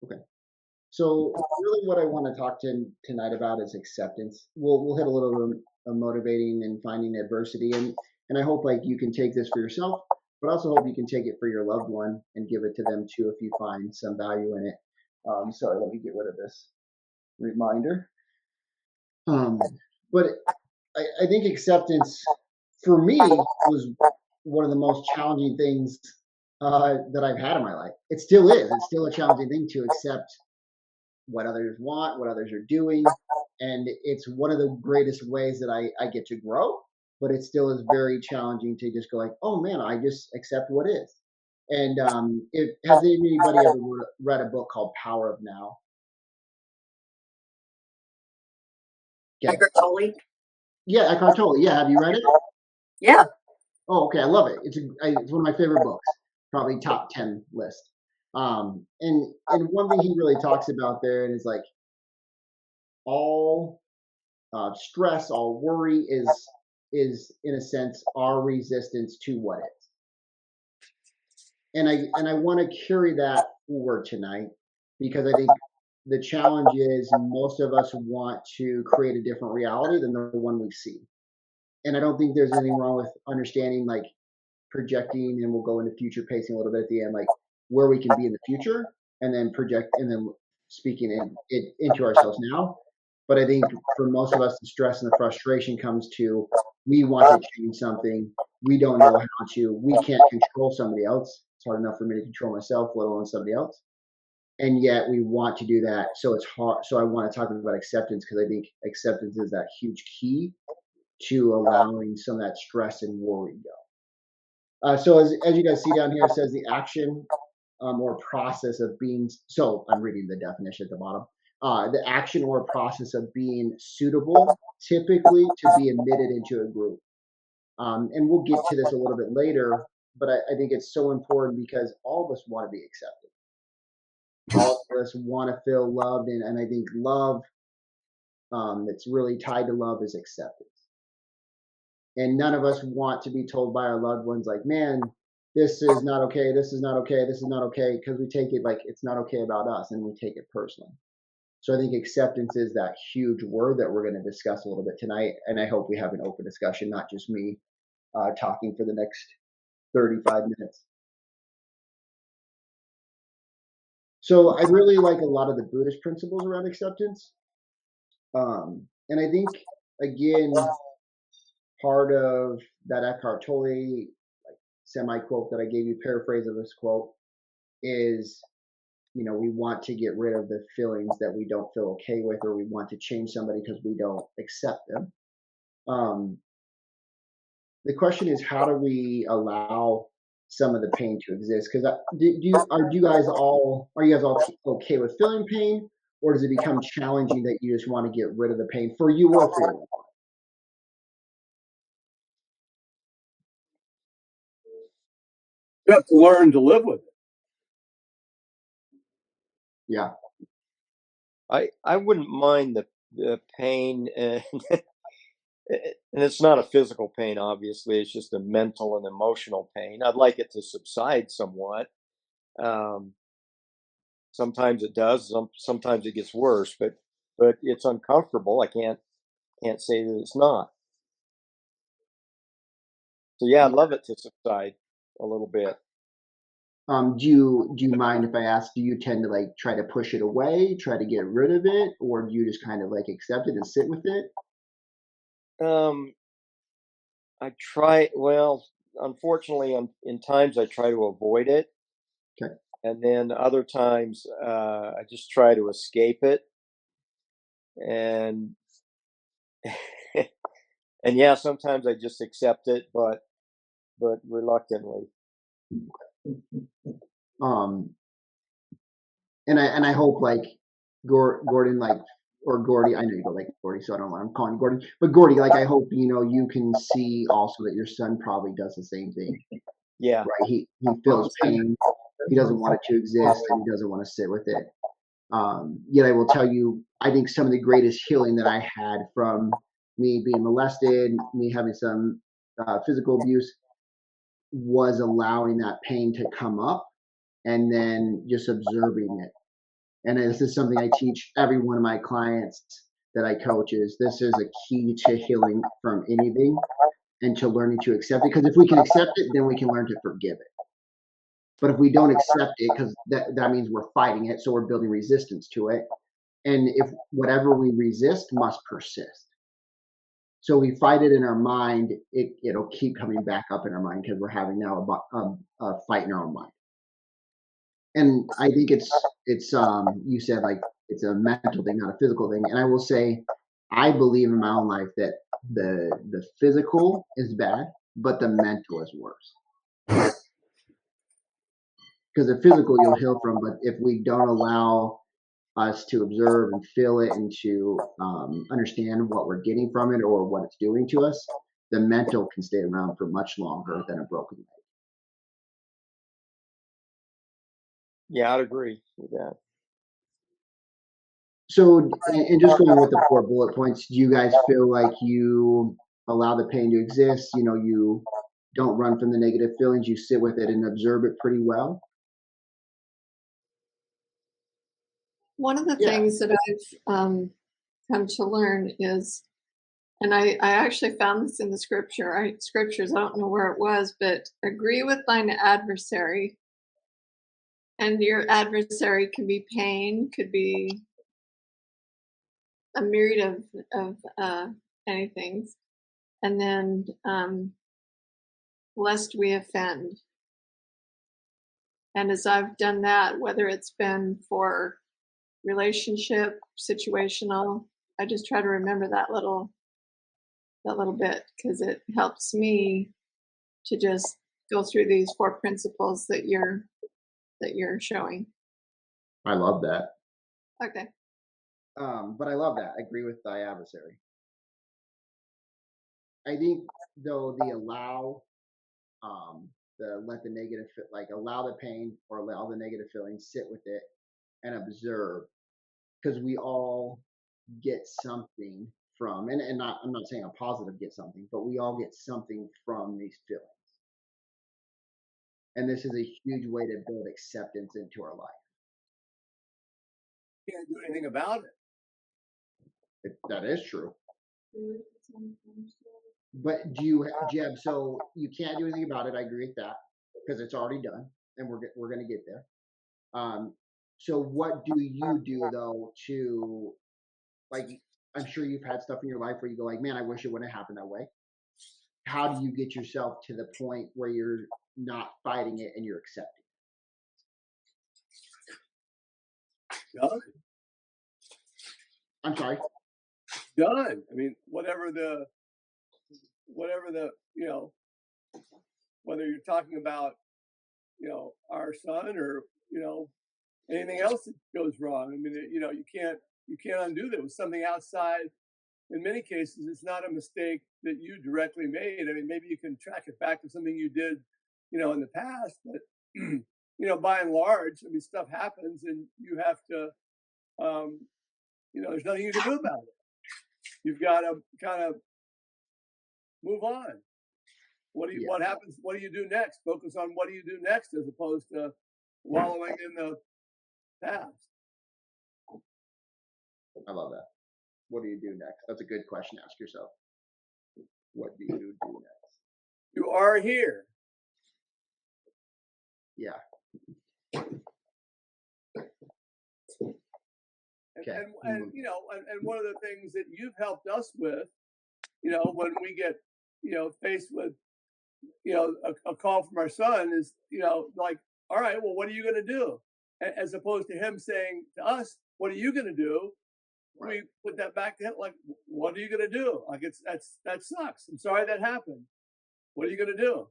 Okay. So really what I want to talk to tonight about is acceptance. We'll hit a little bit of motivating and finding adversity, and I hope like you can take this for yourself, but also hope you can take it for your loved one and give it to them too if you find some value in it. Sorry, let me get rid of this reminder. Um, but I think acceptance for me was one of the most challenging things that I've had in my life. It still is. It's still a challenging thing to accept what others want, what others are doing. And it's one of the greatest ways that I get to grow, but it still is very challenging to just go like, oh man, I just accept what is. And it has anybody ever read a book called Power of Now? Okay. Eckhart Tolle. Yeah, Eckhart Tolle. Yeah, have you read it? Yeah. Oh, okay, I love it. It's one of my favorite books, probably top 10 list. And one thing he really talks about there and is like all stress, all worry is in a sense our resistance to what is. And I want to carry that forward tonight because I think the challenge is most of us want to create a different reality than the one we see. And I don't think there's anything wrong with understanding like projecting, and we'll go into future pacing a little bit at the end, like where we can be in the future, and then project, and then speaking it into ourselves now. But I think for most of us, the stress and the frustration comes to we want to change something, we don't know how to, we can't control somebody else. It's hard enough for me to control myself, let alone somebody else. And yet we want to do that, so it's hard. So I want to talk about acceptance because I think acceptance is that huge key to allowing some of that stress and worry go. So as you guys see down here, it says the action or process of being. So I'm reading the definition at the bottom. The action or process of being suitable, typically to be admitted into a group. And we'll get to this a little bit later, but I think it's so important because all of us want to be accepted. All of us want to feel loved, and I think love that's really tied to love is acceptance. And none of us want to be told by our loved ones like, man, this is not okay, this is not okay, this is not okay, because we take it like it's not okay about us and we take it personally. So I think acceptance is that huge word that we're going to discuss a little bit tonight, and I hope we have an open discussion, not just me talking for the next 35 minutes. So I really like a lot of the Buddhist principles around acceptance. And I think, again, part of that Eckhart Tolle semi quote that I gave you, paraphrase of this quote, is we want to get rid of the feelings that we don't feel okay with, or we want to change somebody because we don't accept them. Um, the question is, how do we allow some of the pain to exist? Because do you guys all are you guys all okay with feeling pain, or does it become challenging that you just want to get rid of the pain for you or for your loved one? You have to learn to live with it. Yeah. I wouldn't mind the pain, and it's not a physical pain, obviously. It's just a mental and emotional pain. I'd like it to subside somewhat. Um, Sometimes it does. Sometimes it gets worse, but it's uncomfortable. I can't say that it's not. So yeah, I'd love it to subside a little bit. Do you mind if I ask? Do you tend to like try to push it away, try to get rid of it, or do you just kind of like accept it and sit with it? Um, I try. Well, unfortunately, in times I try to avoid it, Okay. and then other times I just try to escape it. And and yeah, sometimes I just accept it, but reluctantly. Um, and I hope like Gordon like or Gordy. I know you don't like Gordy, so I don't know why I'm calling you Gordon. But Gordy, like I hope you can see also that your son probably does the same thing, Yeah. right? He feels pain. He doesn't want it to exist, and he doesn't want to sit with it. Yet I will tell you, I think some of the greatest healing that I had from me being molested, me having some physical abuse, was allowing that pain to come up and then just observing it And this is something I teach every one of my clients that I coach is this is a key to healing from anything and to learning to accept it. Because if we can accept it, then we can learn to forgive it. But if we don't accept it, because that means we're fighting it, so we're building resistance to it. And if whatever we resist must persist. So we fight it in our mind, it'll keep coming back up in our mind because we're having now a fight in our own mind. And I think it's you said like it's a mental thing, not a physical thing. And I will say, I believe in my own life that the physical is bad, but the mental is worse. Because the physical you'll heal from, but if we don't allow us to observe and feel it and to understand what we're getting from it or what it's doing to us, the mental can stay around for much longer than a broken leg. Yeah, I'd agree with that. So, and just going with the 4 bullet points, do you guys feel like you allow the pain to exist? You know, you don't run from the negative feelings, you sit with it and observe it pretty well? One of the Yeah. things that I've come to learn is, and I actually found this in the scriptures, I don't know where it was, but agree with thine adversary. And your adversary can be pain, could be a myriad of many things. And then lest we offend. And as I've done that, whether it's been for relationship, situational, I just try to remember that little bit because it helps me to just go through these 4 principles that you're showing. I love that. Okay. But I love that. I agree with thy adversary. I think though the let the negative like allow the pain or allow the negative feelings, sit with it and observe, because we all get something from, and not, I'm not saying a positive get something, but we all get something from these feelings. And this is a huge way to build acceptance into our life. You can't do anything about it. That is true. But do you, Jeb? So you can't do anything about it. I agree with that because it's already done, and we're going to get there. So what do you do though to, like, I'm sure you've had stuff in your life where you go like, man, I wish it wouldn't have happened that way. How do you get yourself to the point where you're not fighting it and you're accepting Done. I'm sorry. Done. I mean, whatever the, you know, whether you're talking about, you know, our son or, you know, anything else that goes wrong. I mean, you know, you can't undo that. It was something outside. In many cases, it's not a mistake that you directly made. I mean, maybe you can track it back to something you did, you know, in the past, but you know, by and large, I mean, stuff happens, and you have to, you know, there's nothing you can do about it. You've got to kind of move on. What happens? What do you do next? Focus on what do you do next, as opposed to wallowing in the past. I love that. What do you do next? That's a good question to ask yourself. What do you do next? You are here. Yeah. And you know, and one of the things that you've helped us with, you know, when we get, you know, faced with, you know, a call from our son is, you know, like, all right, well, what are you going to do? As opposed to him saying to us, what are you going to do? Right. We put that back to him, like, what are you going to do? Like, that sucks. I'm sorry that happened. What are you going to do?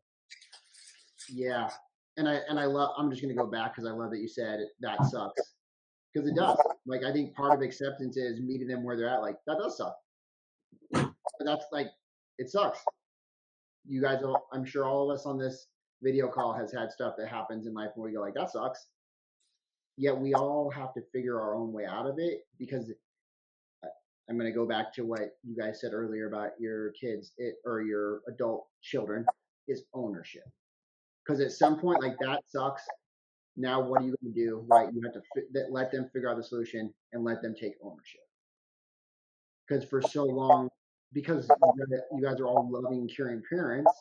Yeah. And I love, I'm just going to go back because I love that you said that sucks. Because it does. Like, I think part of acceptance is meeting them where they're at. Like, that does suck. But that's like, it sucks. You guys, I'm sure all of us on this video call has had stuff that happens in life where we go like, that sucks. Yet we all have to figure our own way out of it, because I'm going to go back to what you guys said earlier about your kids or your adult children is ownership. Because at some point, like, that sucks. Now, what are you going to do? Right? You have to let them figure out the solution and let them take ownership. Because for so long, because you guys are all loving, caring parents,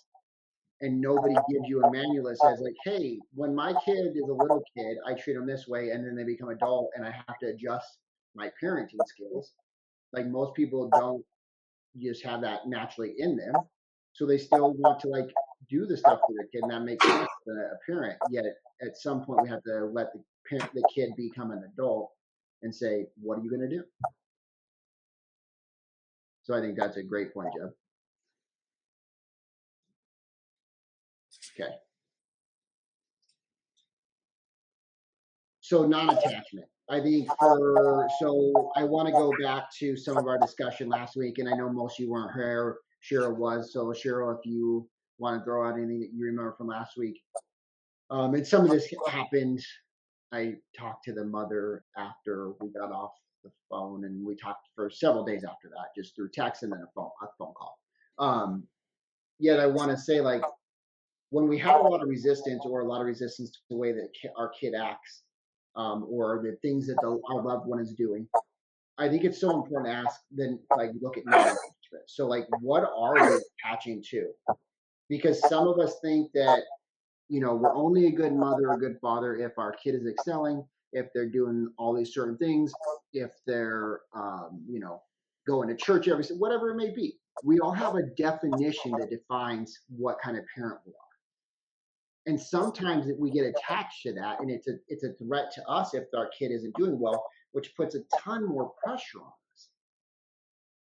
and nobody gives you a manual that says like, hey, when my kid is a little kid, I treat them this way, and then they become adult, and I have to adjust my parenting skills. Like most people don't just have that naturally in them, so they still want to like do the stuff for their kid, and that makes sense to a parent. Yet at some point, we have to let the kid become an adult and say, what are you going to do? So I think that's a great point, Jeb. Okay. So non-attachment. I think so I want to go back to some of our discussion last week, and I know most of you weren't here. Cheryl was. So Cheryl, if you want to throw out anything that you remember from last week. And some of this happened. I talked to the mother after we got off the phone, and we talked for several days after that, just through text and then a phone call. Yet I want to say, like, when we have a lot of resistance or a lot of resistance to the way that our kid acts, or the things that our loved one is doing, I think it's so important to ask, then like look at non-attachment. So like, what are we attaching to? Because some of us think that, we're only a good mother or good father if our kid is excelling, if they're doing all these certain things, if they're, going to church whatever it may be. We all have a definition that defines what kind of parent we are. And sometimes we get attached to that, and it's a threat to us if our kid isn't doing well, which puts a ton more pressure on us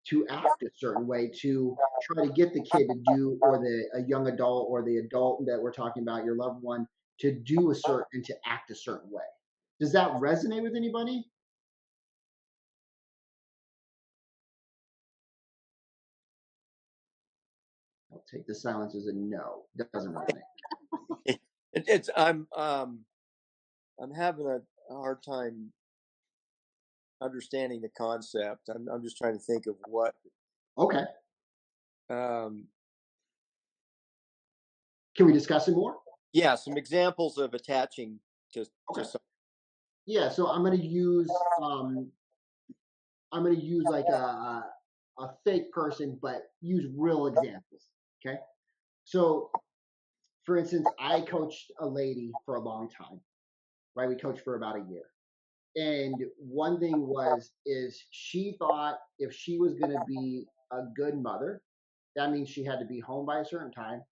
to act a certain way, to try to get the kid to do, or a young adult or the adult that we're talking about, your loved one, to do a certain and to act a certain way. Does that resonate with anybody? I'll take the silence as a no. That doesn't resonate. I'm having a hard time understanding the concept. I'm just trying to think of what. Okay. Um, Can we discuss it more? yeah, some examples of attaching to Okay. something. Yeah. So I'm going to use like a fake person, but use real examples. Okay. So, for instance, I coached a lady for a long time, right? We coached for about a year. And one thing is she thought if she was going to be a good mother, that means she had to be home by a certain time.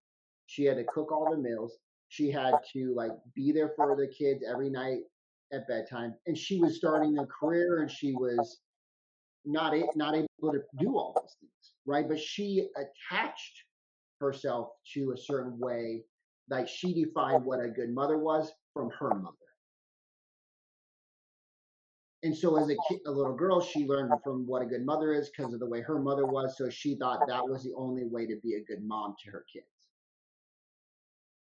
She had to cook all the meals. She had to like be there for the kids every night at bedtime. And she was starting a career, and she was not able to do all those things, right? But she attached herself to a certain way, like she defined what a good mother was from her mother. And so as a little girl, she learned from what a good mother is because of the way her mother was. So she thought that was the only way to be a good mom to her kids.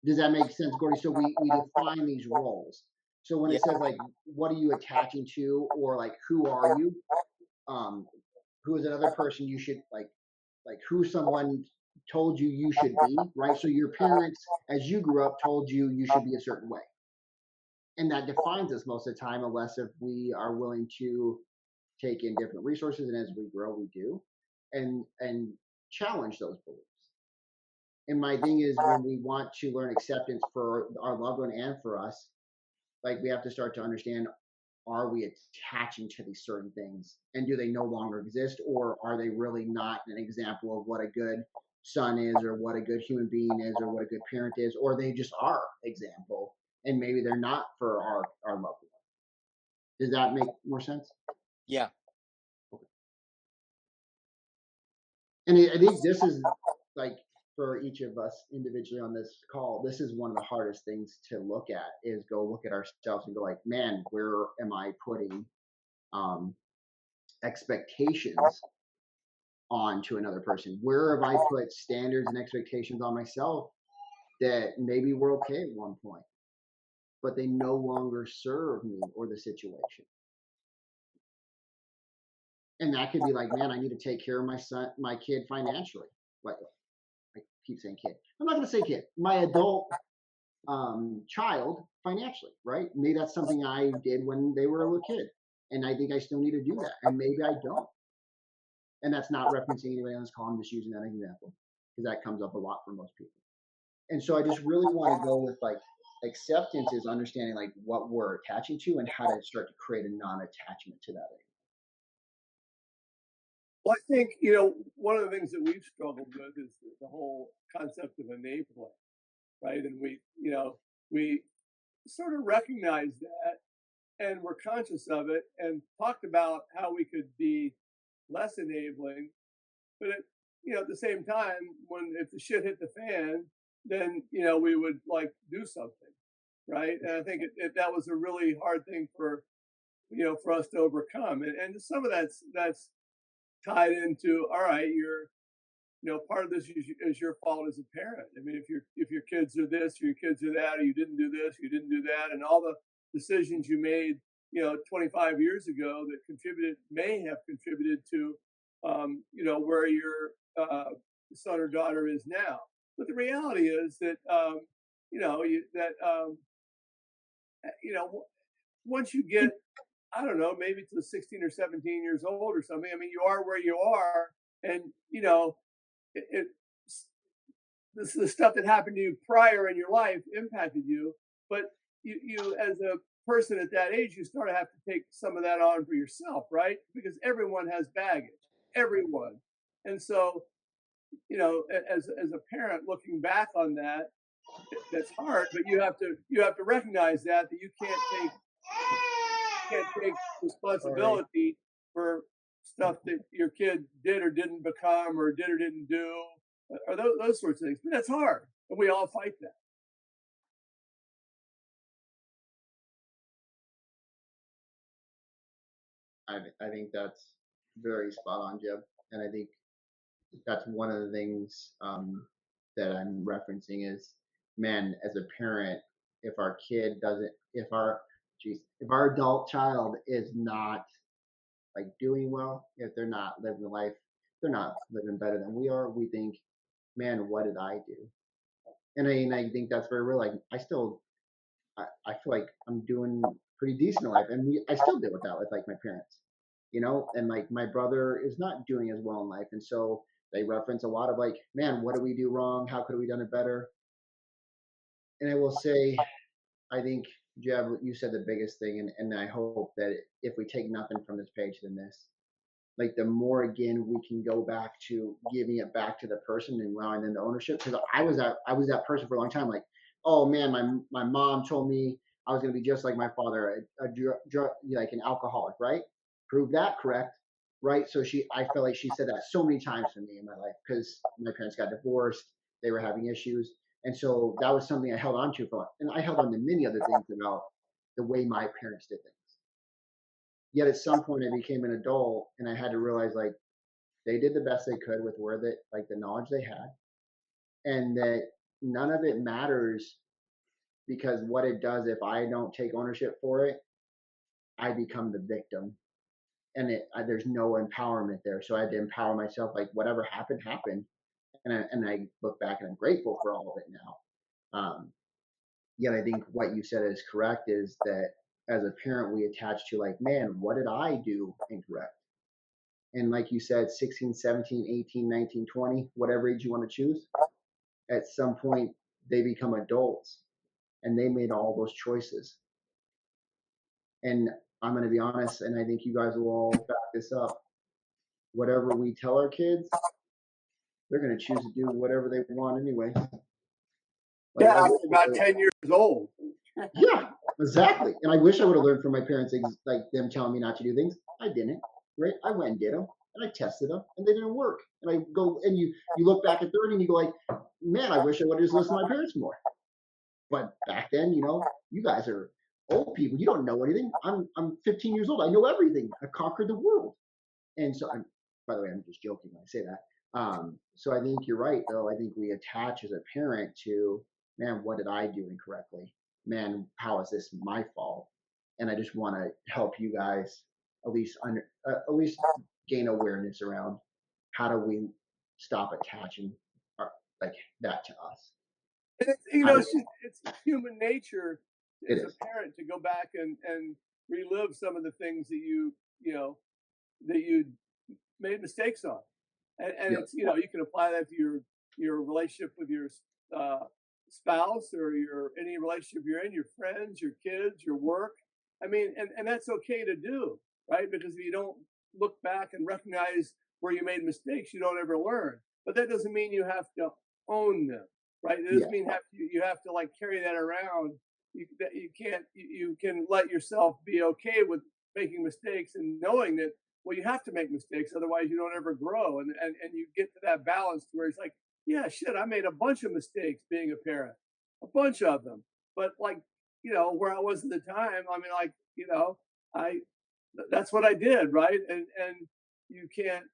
Does that make sense, Gordy? So we define these roles. So when it says like, what are you attaching to, or like, who are you? Who is another person you should like who someone told you should be, right? So your parents, as you grew up, told you should be a certain way. And that defines us most of the time, unless if we are willing to take in different resources, and as we grow, we do, and challenge those beliefs. And my thing is, when we want to learn acceptance for our loved one and for us, like we have to start to understand, are we attaching to these certain things, and do they no longer exist, or are they really not an example of what a good son is, or what a good human being is, or what a good parent is, or they just are example, and maybe they're not for our loved one. Does that make more sense? Yeah. And I think this is like, for each of us individually on this call, this is one of the hardest things to look at, is go look at ourselves and go like, man, where am I putting expectations onto another person? Where have I put standards and expectations on myself that maybe were okay at one point, but they no longer serve me or the situation? And that could be like, man, I need to take care of my kid financially. Like, I keep saying kid. I'm not going to say kid. My adult child financially, right? Maybe that's something I did when they were a little kid, and I think I still need to do that, and maybe I don't. And that's not referencing anybody on this call. I'm just using that example because that comes up a lot for most people. And so I just really want to go with like acceptance is understanding like what we're attaching to and how to start to create a non-attachment to that. Well, I think, one of the things that we've struggled with is the whole concept of enabling, right? And we sort of recognize that and we're conscious of it and talked about how we could be less enabling. But at the same time, if the shit hit the fan, then, we would like do something, right? And I think that was a really hard thing for us to overcome. And some of that's tied into, all right, part of this is your fault as a parent. I mean, if your kids are this, or your kids are that, or you didn't do this, you didn't do that, and all the decisions you made, 25 years ago that may have contributed to, where your son or daughter is now. But the reality is that, once you get, I don't know, maybe to 16 or 17 years old or something, I mean, you are where you are, and it this is the stuff that happened to you prior in your life impacted you, but you as a person at that age, you start to have to take some of that on for yourself, right? Because everyone has baggage, everyone. And so, as a parent looking back on that, that's hard, but you have to recognize that you can't take responsibility for stuff that your kid did or didn't become or did or didn't do or those sorts of things. But that's hard, and we all fight that. I think that's very spot on, Jeb. And I think that's one of the things that I'm referencing is, man, as a parent, if our kid doesn't, if our adult child is not like doing well, if they're not living the life, they're not living better than we are, we think, man, what did I do? And I think that's very real. Like I feel like I'm doing pretty decent in life, and I still deal with that with like my parents, and like my brother is not doing as well in life, and so they reference a lot of like, man, what did we do wrong? How could we done it better? And I will say, I think Jeb, you said the biggest thing, and I hope that if we take nothing from this page than this, like the more again we can go back to giving it back to the person and allowing them the ownership. Because I was that person for a long time. Like, oh man, my mom told me I was going to be just like my father, like an alcoholic, right? Prove that correct, right? So I felt like she said that so many times to me in my life because my parents got divorced, they were having issues, and so that was something I held on to for, and I held on to many other things about the way my parents did things. Yet at some point I became an adult and I had to realize like they did the best they could with the knowledge they had, and that none of it matters because what it does if I don't take ownership for it, I become the victim, and there's no empowerment there. So I had to empower myself. Like whatever happened, happened, and I look back and I'm grateful for all of it now. Yet I think what you said is correct is that as a parent we attach to like, man, what did I do incorrect? And like you said, 16, 17, 18, 19, 20, whatever age you want to choose, at some point they become adults and they made all those choices. And I'm going to be honest, and I think you guys will all back this up. Whatever we tell our kids, they're going to choose to do whatever they want anyway. Like, Yeah, after about 10 years old. Yeah, exactly. And I wish I would have learned from my parents, like them telling me not to do things. I didn't. Right? I went and did them, and I tested them, and they didn't work. And I go, and you look back at 30, and you go like, man, I wish I would have just listened to my parents more. But back then, you guys are old people. You don't know anything. I'm 15 years old. I know everything. I conquered the world. And so, by the way, I'm just joking when I say that. So I think you're right, though. I think we attach as a parent to, man, what did I do incorrectly? Man, how is this my fault? And I just want to help you guys at least gain awareness around how do we stop attaching like that to us. And it's human nature It as is. a parent to go back and relive some of the things that that you made mistakes on. And Yeah. it's, you can apply that to your relationship with your spouse or any relationship you're in, your friends, your kids, your work. I mean, and that's okay to do, right? Because if you don't look back and recognize where you made mistakes, you don't ever learn. But that doesn't mean you have to own them, right? It doesn't mean you have to like carry that around. You can't. You can let yourself be okay with making mistakes and knowing that, well, you have to make mistakes, otherwise you don't ever grow. And you get to that balance where it's like, yeah, shit, I made a bunch of mistakes being a parent, a bunch of them. But like, where I was at the time, I mean, like, I that's what I did, right? And you can't,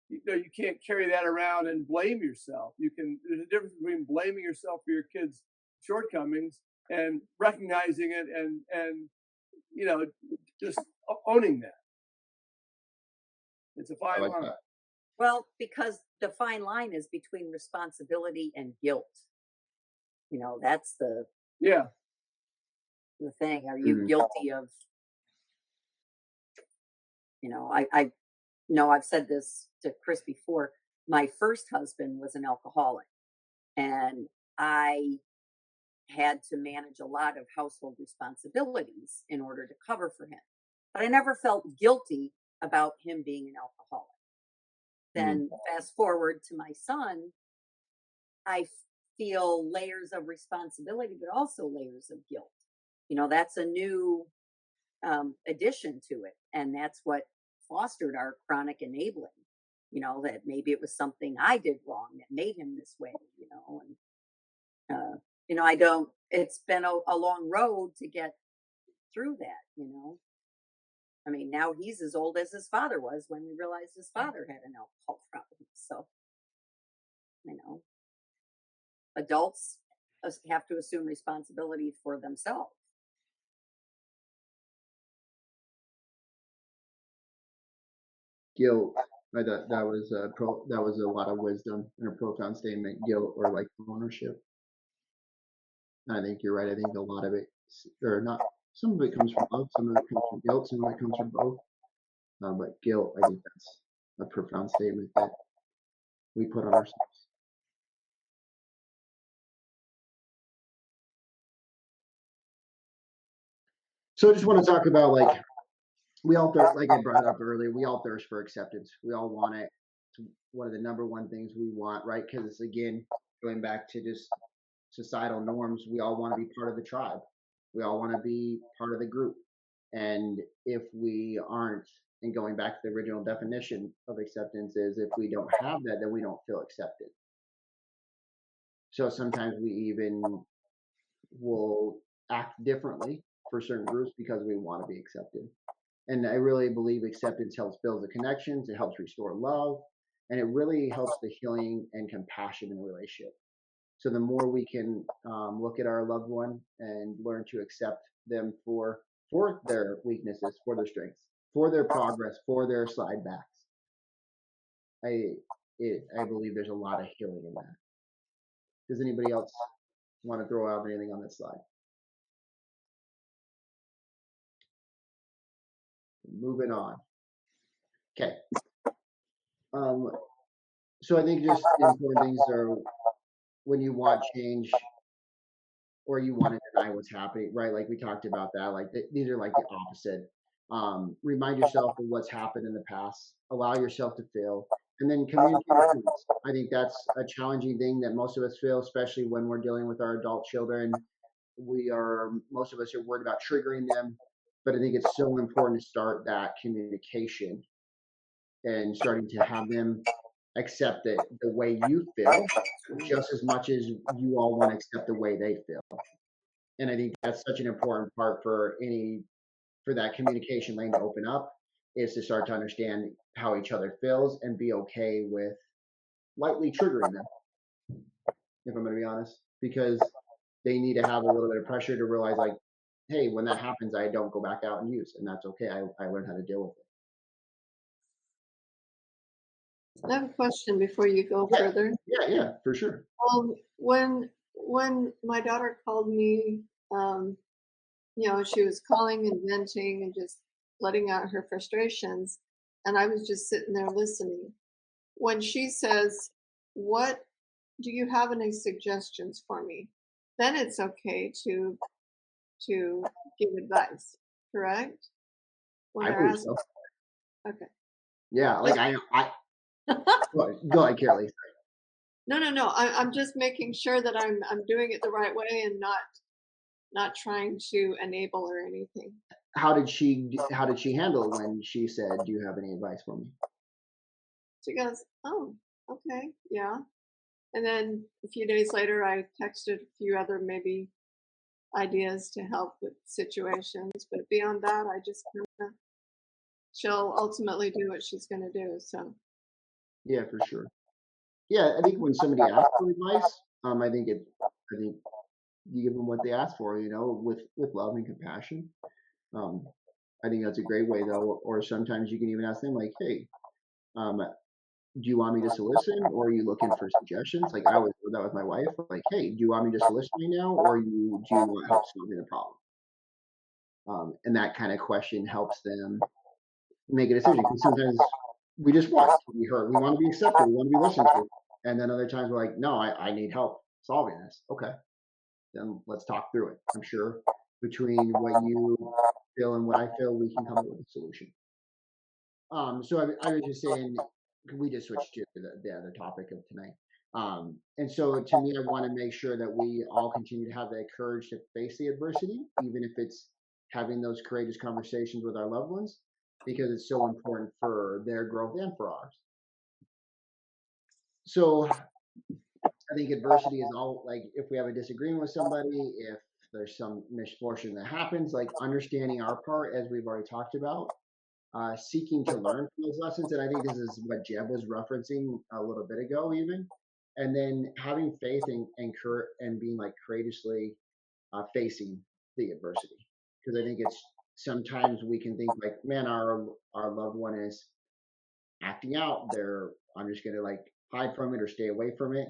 you can't carry that around and blame yourself. There's a difference between blaming yourself for your kids' shortcomings and recognizing it and just owning that. It's a I fine like line. that. Well, because the fine line is between responsibility and guilt. That's Yeah. the thing. Are you Mhm. guilty of, I know I've said this to Chris before. My first husband was an alcoholic, and I had to manage a lot of household responsibilities in order to cover for him. But I never felt guilty about him being an alcoholic. Then fast forward to my son, I feel layers of responsibility, but also layers of guilt. That's a new addition to it. And that's what fostered our chronic enabling, that maybe it was something I did wrong that made him this way, I don't, it's been a long road to get through that. I mean, now he's as old as his father was when we realized his father had an alcohol problem. So, adults have to assume responsibility for themselves. Guilt. I thought that was that was a lot of wisdom and a profound statement. Guilt or like ownership. I think you're right. I think a lot of it, or not. Some of it comes from love. Some of it comes from guilt. Some of it comes from both. But guilt, I think that's a profound statement that we put on ourselves. So I just want to talk about like we all thirst, like I brought up earlier, we all thirst for acceptance. We all want it. It's one of the number one things we want, right? Because it's again going back to just societal norms. We all want to be part of the tribe. We all want to be part of the group. And if we aren't, and going back to the original definition of acceptance is if we don't have that, then we don't feel accepted. So sometimes we even will act differently for certain groups because we want to be accepted. And I really believe acceptance helps build the connections, it helps restore love, and it really helps the healing and compassion in the relationship. So the more we can look at our loved one and learn to accept them for their weaknesses, for their strengths, for their progress, for their slide backs, I believe there's a lot of healing in that. Does anybody else want to throw out anything on this slide? Moving on. Okay. So I think just the important things are when you want change or you want to deny what's happening, right? Like we talked about that. Like these are like the opposite. Remind yourself of what's happened in the past. Allow yourself to feel, and then communicate with students. I think that's a challenging thing that most of us feel, especially when we're dealing with our adult children. Most of us are worried about triggering them, but I think it's so important to start that communication and starting to have them accept it the way you feel just as much as you all want to accept the way they feel. And I think that's such an important part for that communication lane to open up is to start to understand how each other feels and be okay with lightly triggering them, if I'm going to be honest, because they need to have a little bit of pressure to realize like, hey, when that happens, I don't go back out and use, and that's okay. I learned how to deal with it. I have a question before you go Yeah. further. Yeah, for sure. When my daughter called me she was calling and venting and just letting out her frustrations. And I was just sitting there listening. When she says, "What do you have any suggestions for me?" Then it's okay to give advice, correct? When I they're believe asking. so. Okay. Yeah, like Just I go ahead, Carly. no, no, no. I'm just making sure that I'm doing it the right way and not trying to enable or anything. How did she handle it when she said, "Do you have any advice for me?" She goes, "Oh, okay, yeah." And then a few days later, I texted a few other maybe ideas to help with situations. But beyond that, I just kind of, she'll ultimately do what she's going to do. So, Yeah, for sure. Yeah, I think when somebody asks for advice, I think you give them what they ask for, with love and compassion. Um, I think that's a great way, though. Or sometimes you can even ask them, like, "Hey, um, do you want me just to listen, or are you looking for suggestions?" Like I always do that with my wife. Like, "Hey, do you want me just to listen right now, or do you want help solving the problem?" And that kind of question helps them make a decision because sometimes we just want to be heard, we want to be accepted, we want to be listened to, and then other times we're like, "No, I need help solving this." Okay, then let's talk through it. I'm sure between what you feel and what I feel, we can come up with a solution. So I was just saying, we just switched to the other topic of tonight. And so to me, I want to make sure that we all continue to have that courage to face the adversity, even if it's having those courageous conversations with our loved ones, because it's so important for their growth and for ours. So I think adversity is all, like, if we have a disagreement with somebody, if there's some misfortune that happens, like understanding our part, as we've already talked about, seeking to learn from those lessons. And I think this is what Jeb was referencing a little bit ago, even. And then having faith and being like courageously facing the adversity. Because I think it's sometimes we can think like, man, our loved one is acting out. I'm just gonna like hide from it or stay away from it.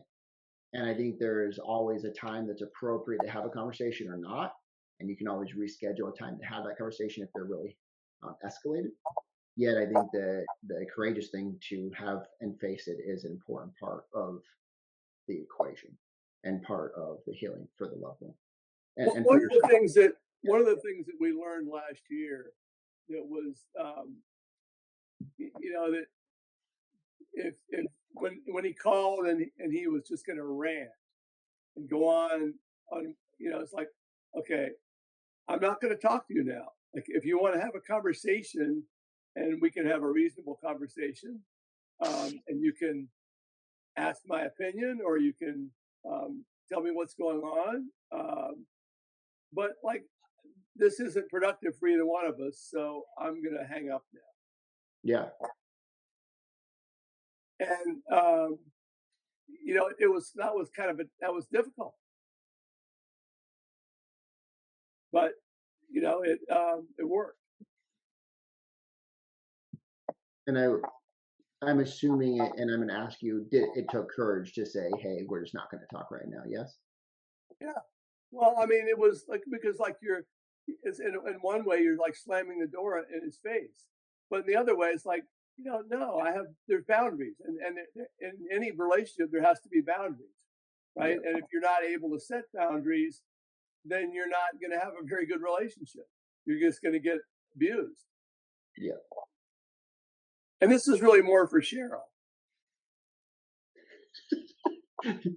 And I think there's always a time that's appropriate to have a conversation or not. And you can always reschedule a time to have that conversation if they're really escalated. Yet I think the courageous thing to have and face it is an important part of the equation and part of the healing for the loved one Well, and for yourself. one of the things that we learned last year that was, that if when he called and he was just going to rant and go on, it's like, okay, I'm not going to talk to you now. Like, if you want to have a conversation, and we can have a reasonable conversation, and you can ask my opinion, or you can tell me what's going on. But like, this isn't productive for either one of us, so I'm going to hang up now. Yeah. And it was that was difficult, but it worked. And I'm assuming it, and I'm going to ask you, it took courage to say, "Hey, we're just not going to talk right now." Yes. Yeah. Well, I mean, it was like, because like it's in one way you're like slamming the door in his face, but in the other way it's like, no, there's boundaries, and in any relationship there has to be boundaries, right? Yeah. And if you're not able to set boundaries, then you're not going to have a very good relationship. You're just going to get abused. Yeah. And this is really more for Cheryl.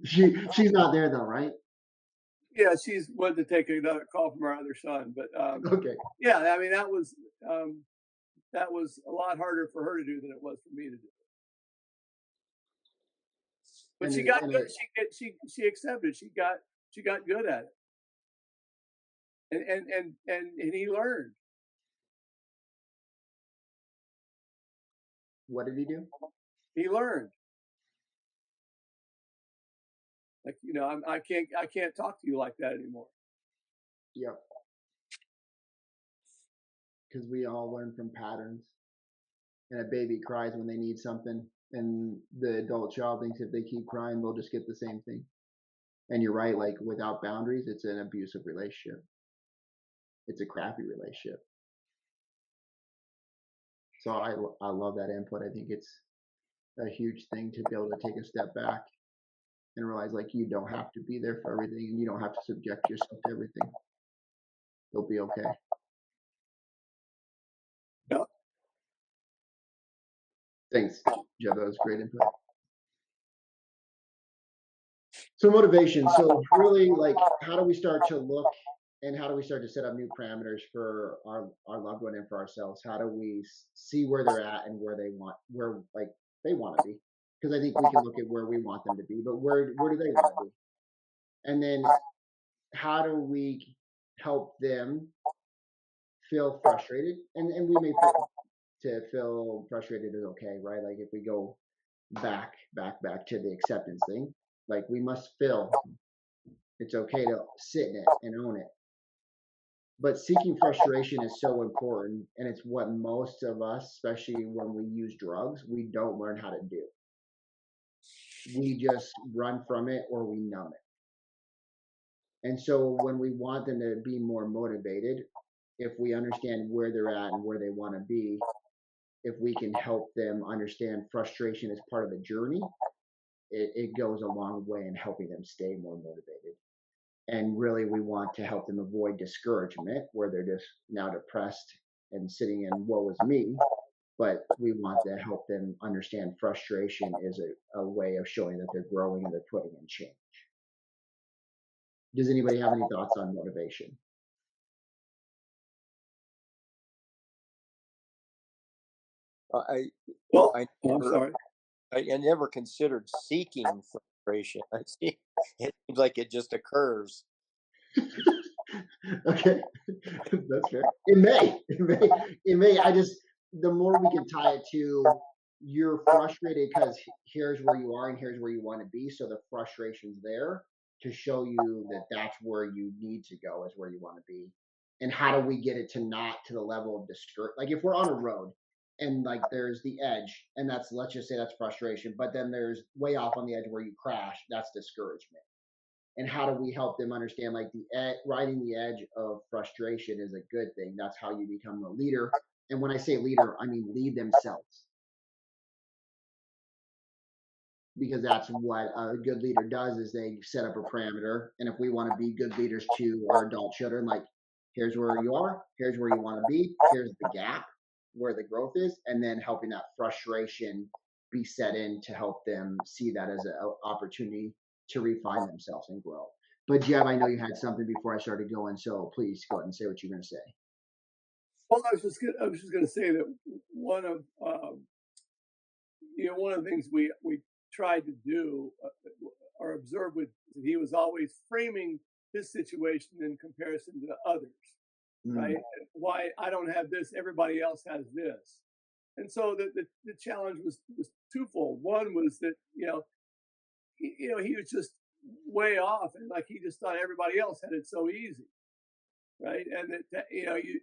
She's not there though, right? Yeah, she's wanted to take another call from our other son, but Okay. yeah, I mean that was a lot harder for her to do than it was for me to do. But And she it, got and good. it, She accepted. She got good at it, and he learned. what did he do? He learned. Like, I can't talk to you like that anymore. Yep. Because we all learn from patterns. And a baby cries when they need something, and the adult child thinks if they keep crying, they'll just get the same thing. And you're right, like without boundaries, it's an abusive relationship. it's a crappy relationship. So I love that input. I think it's a huge thing to be able to take a step back and realize like you don't have to be there for everything and you don't have to subject yourself to everything. You'll be okay. Yeah. Thanks, Jeff. That was great input. So motivation. So really, like, how do we start to look and how do we start to set up new parameters for our loved one and for ourselves? How do we see where they're at and where like they want to be? Because I think we can look at where we want them to be, but where do they want to be? And then how do we help them feel frustrated? And we may to feel frustrated is okay, right? Like if we go back to the acceptance thing, like we must feel it's okay to sit in it and own it. But seeking frustration is so important, and it's what most of us, especially when we use drugs, we don't learn how to do. We just run from it or we numb it. And so when we want them to be more motivated, if we understand where they're at and where they want to be, if we can help them understand frustration as part of the journey, it goes a long way in helping them stay more motivated. And really, we want to help them avoid discouragement, where they're just now depressed and sitting in woe is me. But we want to help them understand frustration is a way of showing that they're growing and they're putting in change. Does anybody have any thoughts on motivation? I Well, I I'm never sorry. I never considered seeking frustration. I see it seems like it just occurs. Okay, that's fair. It may. I just the more we can tie it to you're frustrated because here's where you are and here's where you want to be. So the frustration's there to show you that that's where you need to go is where you want to be. And how do we get it to not to the level of discouragement? Like if we're on a road and like there's the edge, and that's let's just say that's frustration, but then there's way off on the edge where you crash, that's discouragement. And how do we help them understand like riding the edge of frustration is a good thing. That's how you become a leader. And when I say leader, I mean lead themselves, because that's what a good leader does is they set up a parameter. And if we want to be good leaders to our adult children, like here's where you are, here's where you want to be, here's the gap where the growth is, and then helping that frustration be set in to help them see that as an opportunity to refine themselves and grow. But Jeb, I know you had something before I started going, so please go ahead and say what you're going to say. Well, I was just going to say that one of one of the things we tried to do or observe with he was always framing his situation in comparison to others, right? Why I don't have this, everybody else has this, and so the challenge was twofold. One was that he was just way off, and like he just thought everybody else had it so easy, right? And that you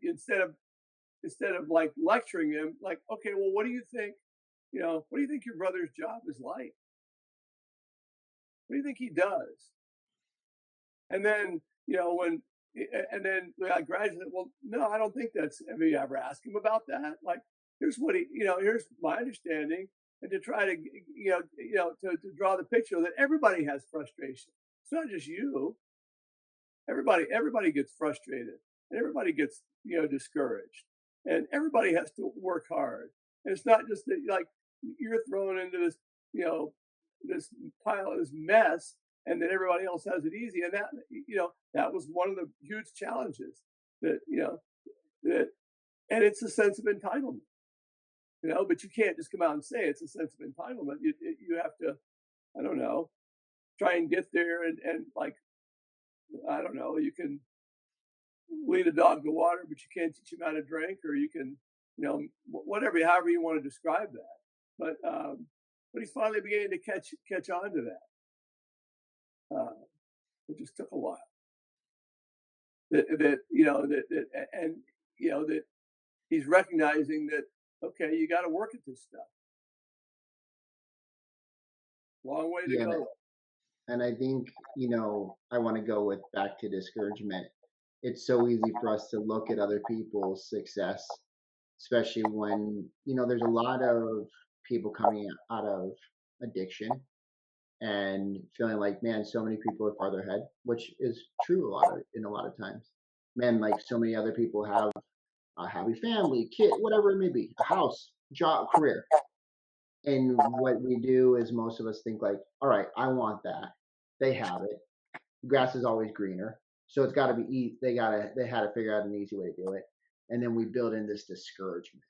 instead of like lecturing him, like, okay, well, what do you think? What do you think your brother's job is like? What do you think he does? And then, and then I graduated. Well, no, I don't think that's. Have you ever asked him about that? Like, here's what here's my understanding, and to try to, to draw the picture that everybody has frustration. It's not just you. Everybody gets frustrated, and everybody gets discouraged, and everybody has to work hard. And it's not just that like you're thrown into this, this pile of this mess, and then everybody else has it easy. And that was one of the huge challenges that that, and it's a sense of entitlement, but you can't just come out and say it's a sense of entitlement. You have to, I don't know, try and get there and like, I don't know, you can lead a dog to water, but you can't teach him how to drink, or you can, whatever, however you want to describe that. But he's finally beginning to catch on to that. It just took a while. That and that he's recognizing that okay, you got to work at this stuff. Long way to Yeah, go. and I think I want to go with back to discouragement. it's so easy for us to look at other people's success, especially when, there's a lot of people coming out of addiction and feeling like, man, so many people are farther ahead, which is true in a lot of times. Man, like so many other people have a happy family, kid, whatever it may be, a house, job, career. And what we do is most of us think like, all right, I want that. They have it. Grass is always greener. So it's got to be, they had to figure out an easy way to do it. And then we build in this discouragement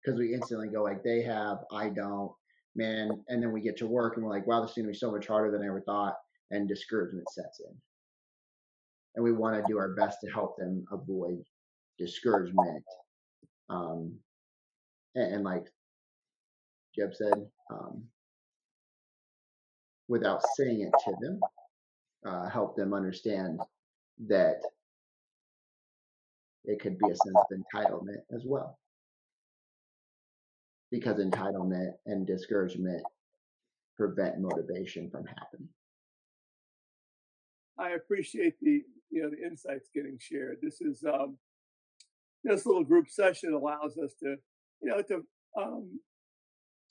because we instantly go like, they have, I don't, man. And then we get to work and we're like, wow, this is going to be so much harder than I ever thought. And discouragement sets in. And we want to do our best to help them avoid discouragement. And like Jeb said, without saying it to them, help them understand that it could be a sense of entitlement as well. Because entitlement and discouragement prevent motivation from happening. I appreciate the insights getting shared. This is this little group session allows us to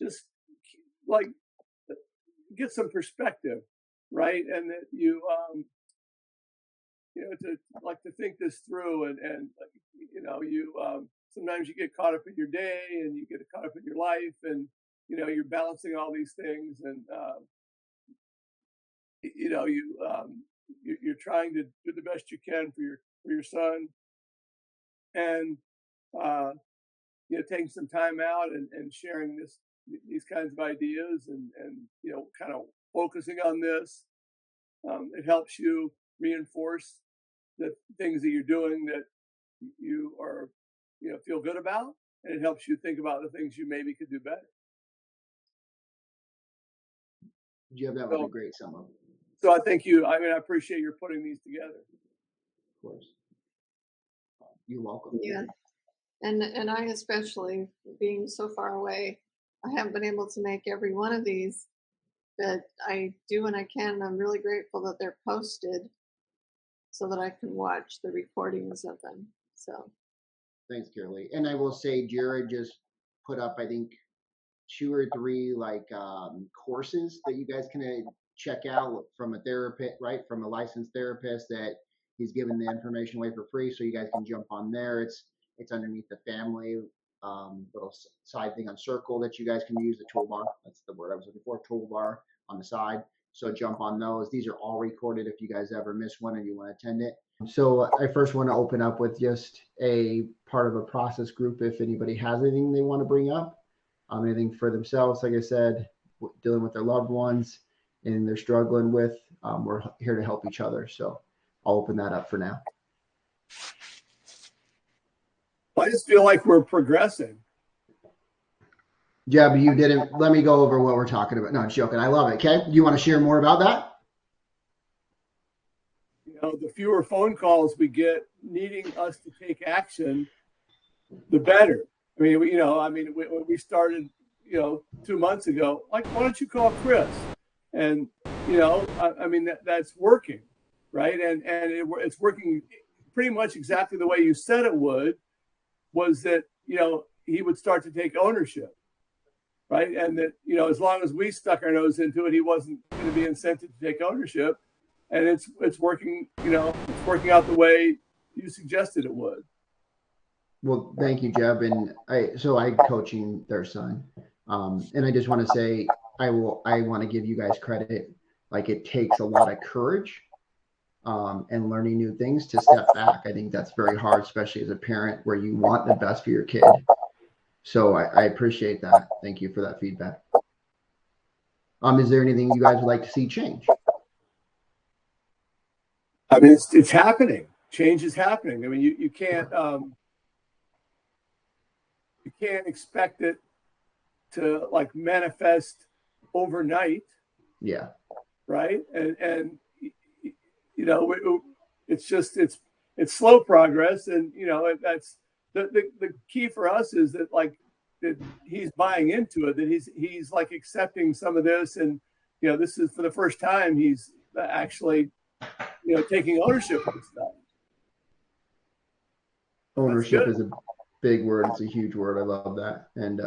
just like get some perspective, right? And that you to think this through and sometimes you get caught up in your day and you get caught up in your life and you're balancing all these things and you're trying to do the best you can for your son and taking some time out and sharing these kinds of ideas and kind of focusing on this. It helps you reinforce the things that you're doing that you are feel good about, and it helps you think about the things you maybe could do better. Jeb, that was a great sum up. So I thank you. I appreciate your putting these together. Of course. You're welcome. Yeah. And I especially, being so far away, I haven't been able to make every one of these, but I do when I can. And I'm really grateful that they're posted so that I can watch the recordings of them. So thanks, Carolee. And I will say Jared just put up, I think, 2 or 3 courses that you guys can check out from a therapist, right? From a licensed therapist that he's giving the information away for free. So you guys can jump on there. It's underneath the family little side thing on Circle that you guys can use, the toolbar. That's the word I was looking for, toolbar on the side. So jump on those. These are all recorded if you guys ever miss one and you want to attend it. So I first want to open up with just a part of a process group if anybody has anything they want to bring up, anything for themselves, like I said, dealing with their loved ones and they're struggling with, we're here to help each other. So I'll open that up for now. I just feel like we're progressing. Jeb, you didn't let me go over what we're talking about. No, I'm joking. I love it. Okay. Do you want to share more about that? The fewer phone calls we get needing us to take action, the better. When we started, 2 months ago, like, why don't you call Chris? And, that's working, right? And it's working pretty much exactly the way you said it would, was that, he would start to take ownership, right? And that, as long as we stuck our nose into it, he wasn't going to be incented to take ownership. And it's working, it's working out the way you suggested it would. Well, thank you, Jeb. And I'm coaching their son. And I just want to say, I want to give you guys credit. Like, it takes a lot of courage and learning new things to step back. I think that's very hard, especially as a parent where you want the best for your kid. So I appreciate that. Thank you for that feedback. Is there anything you guys would like to see change? It's happening. Change is happening. You can't expect it to manifest overnight. Yeah. Right. And it's slow progress. And, that's the key for us is that that he's buying into it, that he's accepting some of this. And, this is for the first time he's actually taking ownership of the stuff. Ownership is a big word. It's a huge word. I love that. And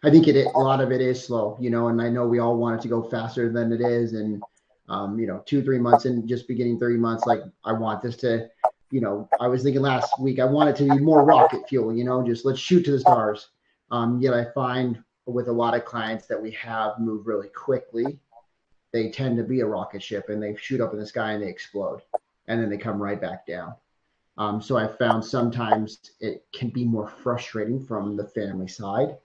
I think a lot of it is slow, and I know we all want it to go faster than it is. And, 2-3 months in, just beginning 30 months, like I want this to, I was thinking last week, I want it to be more rocket fuel, just let's shoot to the stars. Yet I find with a lot of clients that we have move really quickly, they tend to be a rocket ship and they shoot up in the sky and they explode and then they come right back down. So I found sometimes it can be more frustrating from the family side,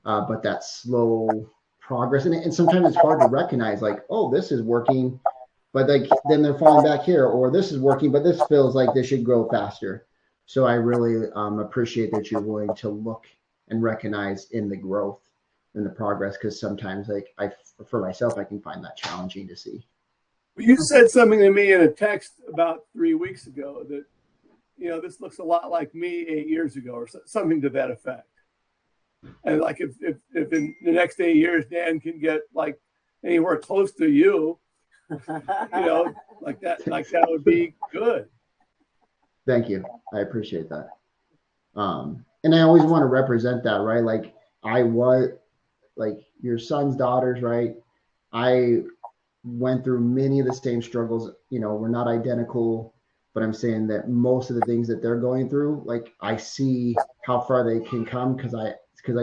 but that slow progress, and sometimes it's hard to recognize, like, oh, this is working, but like then they're falling back here, or this is working, but this feels like this should grow faster. So I really appreciate that you're willing to look and recognize in the growth and the progress, because sometimes, like for myself, I can find that challenging to see. You said something to me in a text about 3 weeks ago that this looks a lot like me 8 years ago, or something to that effect. And like if in the next 8 years Dan can get like anywhere close to you, like that would be good. Thank you. I appreciate that. And I always want to represent that, right? Like I was like your son's daughters, right? I went through many of the same struggles. We're not identical, but I'm saying that most of the things that they're going through, like I see how far they can come because I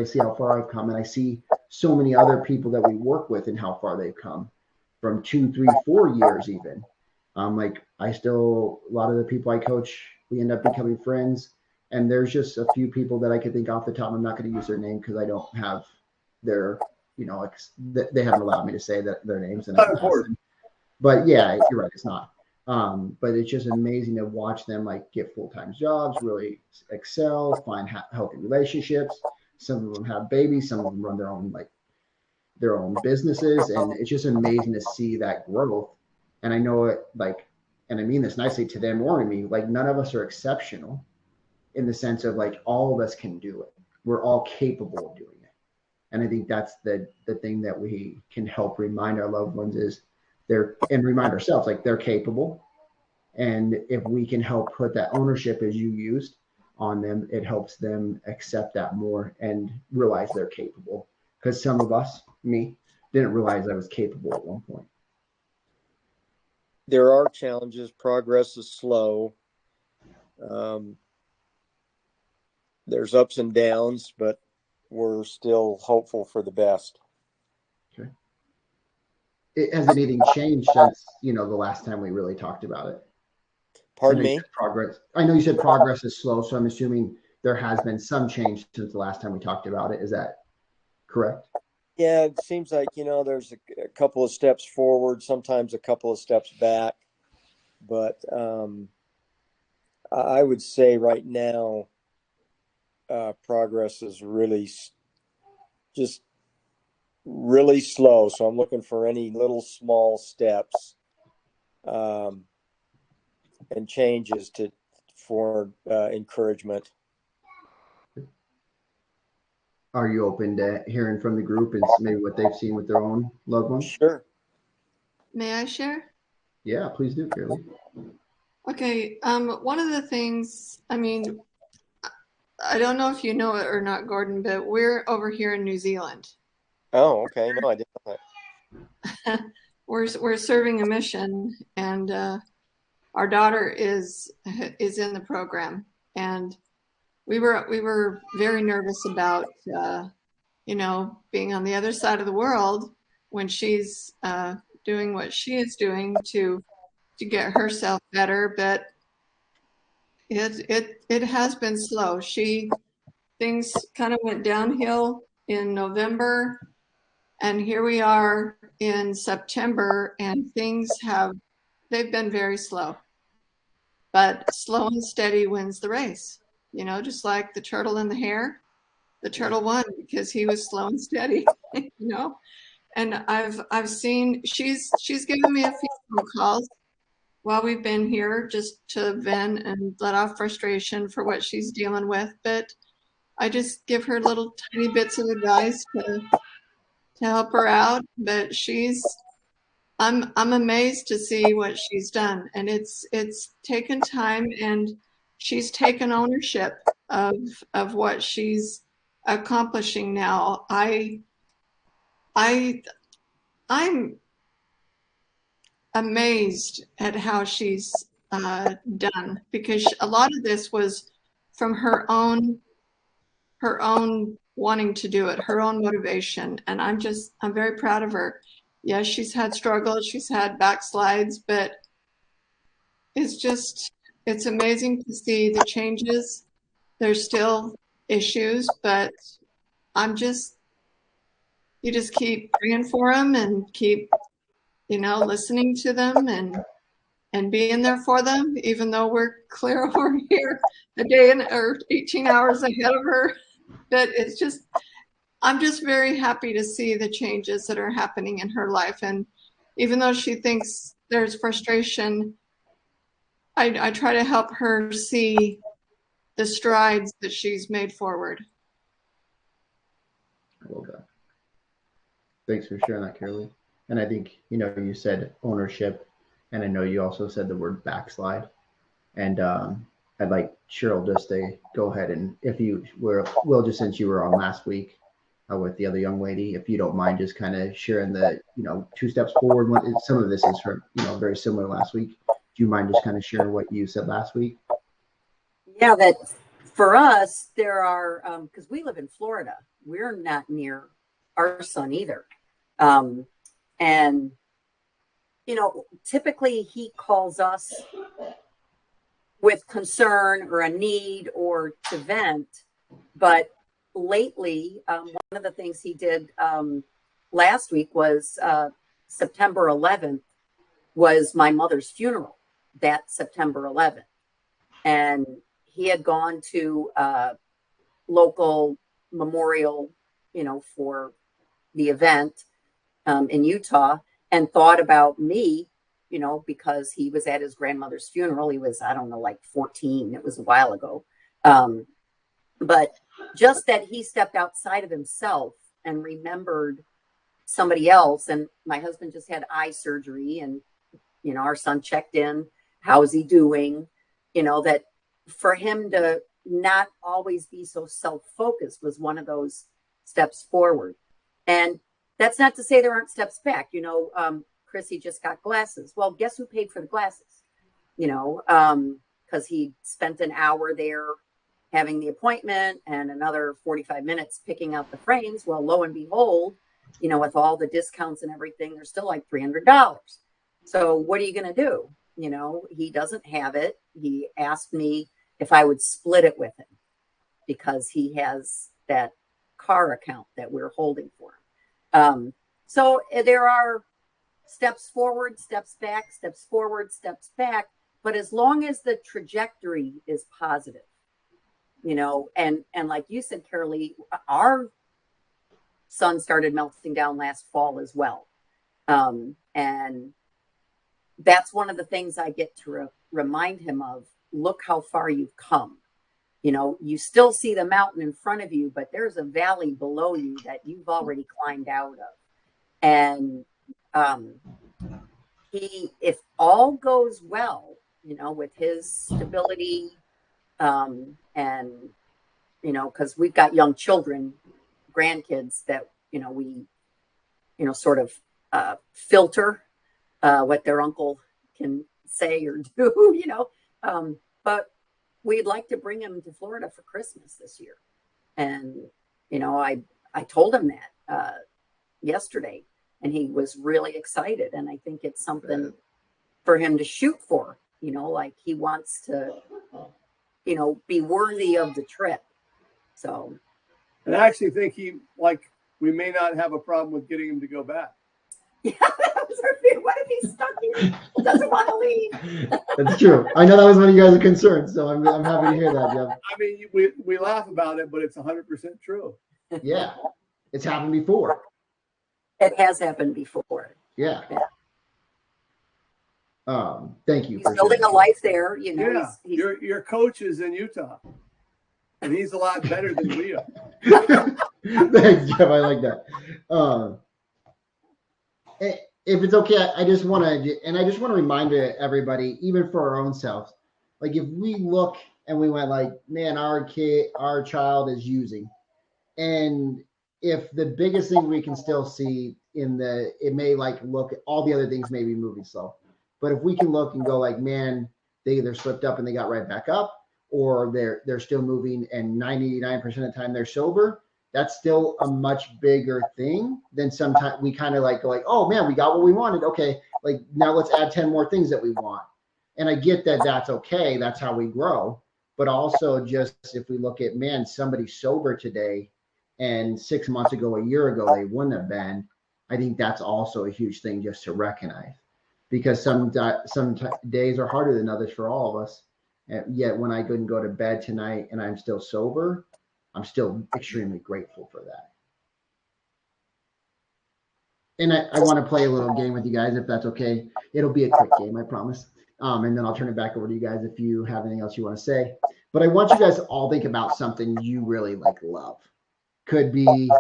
see how far I've come, and I see so many other people that we work with and how far they've come from 2, 3, 4 years even. Like a lot of the people I coach, we end up becoming friends, and there's just a few people that I could think off the top. I'm not going to use their name because I don't have their, they haven't allowed me to say their names. And but yeah, you're right, it's not. But it's just amazing to watch them like get full-time jobs, really excel, find healthy relationships. Some of them have babies, some of them run their own businesses, and it's just amazing to see that growth. And I know it, like, and I mean this nicely to them or to me, like none of us are exceptional in the sense of like all of us can do it. We're all capable of doing it. And I think that's the thing that we can help remind our loved ones is and remind ourselves, like they're capable. And if we can help put that ownership, as you used, on them, it helps them accept that more and realize they're capable. Because some of us, me, didn't realize I was capable at one point. There are challenges. Progress is slow. There's ups and downs, but we're still hopeful for the best. Okay. Has anything changed since, the last time we really talked about it? Pardon me? Progress. I know you said progress is slow, so I'm assuming there has been some change since the last time we talked about it. Is that correct? Yeah, it seems like, there's a couple of steps forward, sometimes a couple of steps back. But I would say right now, progress is really just really slow. So I'm looking for any little small steps and changes for encouragement. Are you open to hearing from the group and maybe what they've seen with their own loved ones? Sure. May I share? Yeah, please do, Carly. Okay. One of the things, I mean, I don't know if you know it or not, Gordon, but we're over here in New Zealand. Oh, okay. No, I didn't know that. We're serving a mission, and our daughter is in the program, and we were very nervous about being on the other side of the world when she's doing what she is doing to get herself better, but it has been slow. Things kind of went downhill in November, and here we are in September, and they've been very slow. But slow and steady wins the race. Just like the turtle and the hare. The turtle won because he was slow and steady, And I've seen she's given me a few phone calls while we've been here just to vent and let off frustration for what she's dealing with. But I just give her little tiny bits of advice to help her out. But she's I'm amazed to see what she's done, and it's taken time, and she's taken ownership of what she's accomplishing now. I'm amazed at how she's done, because a lot of this was from her own wanting to do it, her own motivation, and I'm very proud of her. Yes, she's had struggles, she's had backslides, but it's amazing to see the changes. There's still issues, but you just keep praying for them and keep, listening to them and being there for them, even though we're clear over here a day or 18 hours ahead of her. But I'm just very happy to see the changes that are happening in her life. And even though she thinks there's frustration, I try to help her see the strides that she's made forward. I love that. Thanks for sharing that, Carolee. And I think, you said ownership, and I know you also said the word backslide. And I'd like Cheryl just to go ahead, and if you will, just since you were on last week with the other young lady, if you don't mind just kind of sharing the, 2 steps forward. Some of this is from, very similar last week. Do you mind just kind of sharing what you said last week? Yeah, that for us, there are, because we live in Florida, we're not near our son either. And, typically he calls us with concern or a need or to vent. But lately, one of the things he did last week was September 11th was my mother's funeral, that September 11th. And he had gone to a local memorial, for the event in Utah, and thought about me, because he was at his grandmother's funeral. He was, I don't know, like 14. It was a while ago. But just that he stepped outside of himself and remembered somebody else. And my husband just had eye surgery, and, our son checked in. How's he doing? That for him to not always be so self-focused was one of those steps forward. And that's not to say there aren't steps back. Chrissy just got glasses. Well, guess who paid for the glasses? Because he spent an hour there having the appointment and another 45 minutes picking out the frames. Well, lo and behold, with all the discounts and everything, they're still like $300. So what are you going to do? He doesn't have it. He asked me if I would split it with him because he has that car account that we're holding for him. So there are steps forward, steps back, steps forward, steps back. But as long as the trajectory is positive, and like you said, Carolee, our sun started melting down last fall as well. And that's one of the things I get to remind him of. Look how far you've come. You still see the mountain in front of you, but there's a valley below you that you've already climbed out of. And if all goes well, with his stability, and, because we've got young children, grandkids that, we, sort of filter what their uncle can say or do, but we'd like to bring him to Florida for Christmas this year. And, I told him that yesterday, and he was really excited. And I think it's something for him to shoot for, like he wants to, be worthy of the trip. So. And I actually think we may not have a problem with getting him to go back. Yeah, that was our fear. What if he's stuck here? Doesn't want to leave. That's true. I know that was one of you guys' concerns, so I'm happy to hear that, Jeff. I mean, we laugh about it, but it's 100% true. Yeah, it's happened before. It has happened before. Yeah. Thank you. He's building a life there. Yeah, he's... Your coach is in Utah, and he's a lot better than we are. Thanks, Jeff. I like that. if it's okay, I just want to, and I just want to remind everybody, even for our own selves, like if we look and we went like, man, our child is using, and if the biggest thing we can still see it may like look, all the other things may be moving slow, but if we can look and go like, man, they either slipped up and they got right back up, or they're still moving, and 99% of the time they're sober, that's still a much bigger thing than sometimes we kind of like go like, oh man, we got what we wanted. Okay, like now let's add 10 more things that we want. And I get that that's okay. That's how we grow. But also just if we look at, man, somebody sober today and 6 months ago, a year ago, they wouldn't have been. I think that's also a huge thing just to recognize, because some days are harder than others for all of us. And yet when I couldn't go to bed tonight and I'm still sober, I'm still extremely grateful for that. And I want to play a little game with you guys, if that's okay. It'll be a quick game, I promise. And then I'll turn it back over to you guys if you have anything else you want to say. But I want you guys to all think about something you really like love. Could be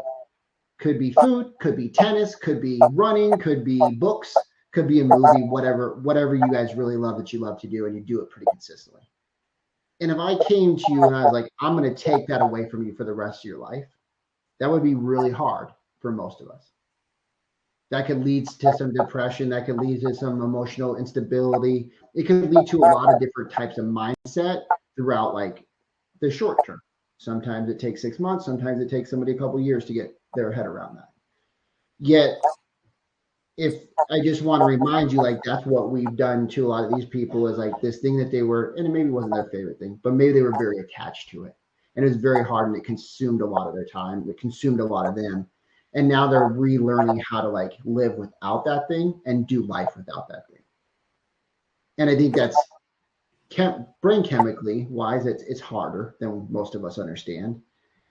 food, could be tennis, could be running, could be books, could be a movie, whatever you guys really love that you love to do and you do it pretty consistently. And if I came to you and I was like, I'm going to take that away from you for the rest of your life, that would be really hard for most of us. That could lead to some depression. That could lead to some emotional instability. It could lead to a lot of different types of mindset throughout like the short term. Sometimes it takes 6 months. Sometimes it takes somebody a couple of years to get their head around that. Yet, if I just want to remind you, like that's what we've done to a lot of these people is like this thing that they were, and it maybe wasn't their favorite thing, but maybe they were very attached to it. And it was very hard and it consumed a lot of their time. It consumed a lot of them. And now they're relearning how to like live without that thing and do life without that thing. And I think that's brain chemically wise, it's harder than most of us understand.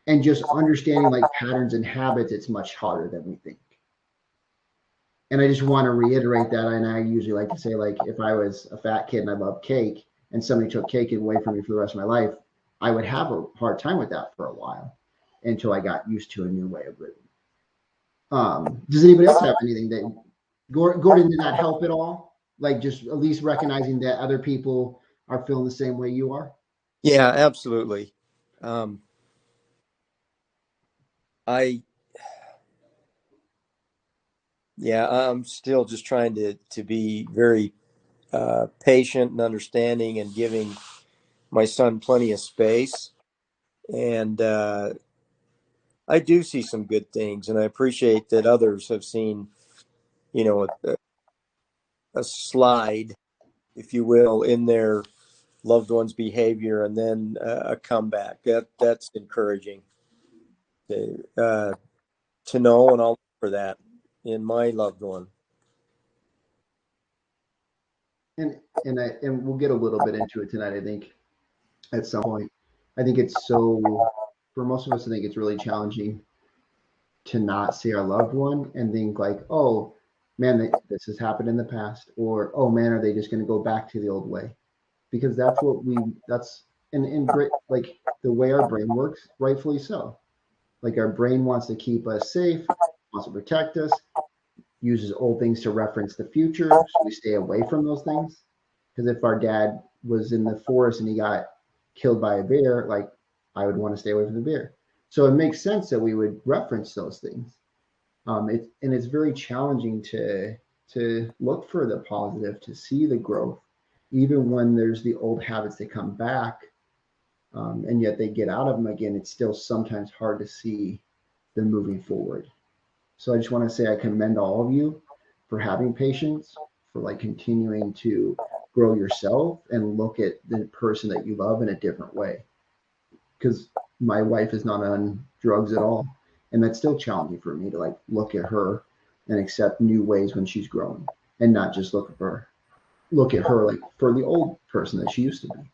And just understanding like patterns and habits, it's much harder than we think. And I just want to reiterate that. And I usually like to say, like, if I was a fat kid and I loved cake and somebody took cake away from me for the rest of my life, I would have a hard time with that for a while until I got used to a new way of living. Does anybody else have anything that, Gordon, did that help at all? Like just at least recognizing that other people are feeling the same way you are? Yeah, absolutely. I'm still just trying to be very patient and understanding and giving my son plenty of space. And I do see some good things, and I appreciate that others have seen, a slide, if you will, in their loved one's behavior, and then a comeback. That's encouraging to know, and I'll look for that in my loved one. And we'll get a little bit into it tonight, I think, at some point. I think it's so, for most of us, I think it's really challenging to not see our loved one and think like, oh man, this has happened in the past, or oh man, are they just going to go back to the old way? Because and great, like the way our brain works, rightfully so. Like our brain wants to keep us safe, wants to protect us, uses old things to reference the future, so we stay away from those things. Because if our dad was in the forest and he got killed by a bear, like I would want to stay away from the bear. So it makes sense that we would reference those things. And it's very challenging to look for the positive, to see the growth, even when there's the old habits that come back, and yet they get out of them again. It's still sometimes hard to see them moving forward. So I just want to say I commend all of you for having patience, for like continuing to grow yourself and look at the person that you love in a different way. Because my wife is not on drugs at all, and that's still challenging for me to like look at her and accept new ways when she's growing, and not just look at her like for the old person that she used to be.